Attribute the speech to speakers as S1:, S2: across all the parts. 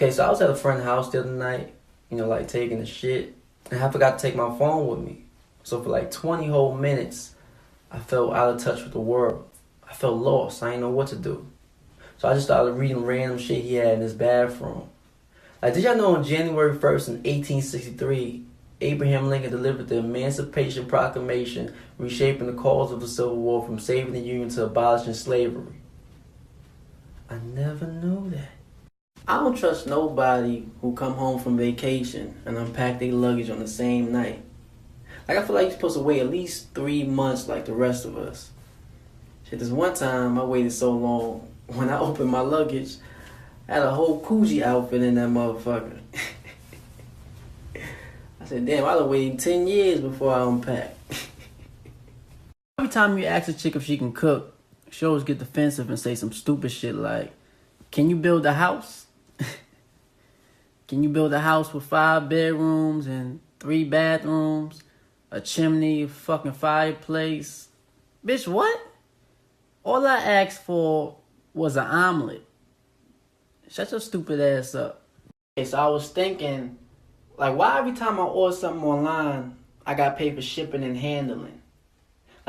S1: Okay, so I was at a friend's house the other night, like taking a shit, and I forgot to take my phone with me. So for like 20 whole minutes, I felt out of touch with the world. I felt lost. I didn't know what to do. So I just started reading random shit he had in his bathroom. Like, did y'all know on January 1st in 1863, Abraham Lincoln delivered the Emancipation Proclamation, reshaping the cause of the Civil War from saving the Union to abolishing slavery? I never knew that. I don't trust nobody who come home from vacation and unpack their luggage on the same night. Like, I feel like you're supposed to wait at least 3 months like the rest of us. Shit, this one time I waited so long, when I opened my luggage, I had a whole Coogee outfit in that motherfucker. I said, damn, I'd have waited 10 years before I unpack. Every time you ask a chick if she can cook, she always get defensive and say some stupid shit like, can you build a house? Can you build a house with 5 bedrooms and 3 bathrooms, a chimney, a fucking fireplace? Bitch, what? All I asked for was an omelet. Shut your stupid ass up. Okay, so I was thinking, like, why every time I order something online, I gotta pay for shipping and handling?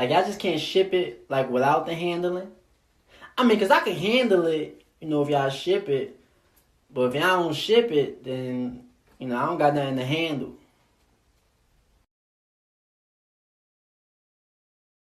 S1: Like, I just can't ship it, like, without the handling? I mean, because I can handle it, if y'all ship it. But if y'all don't ship it, then, I don't got nothing to handle.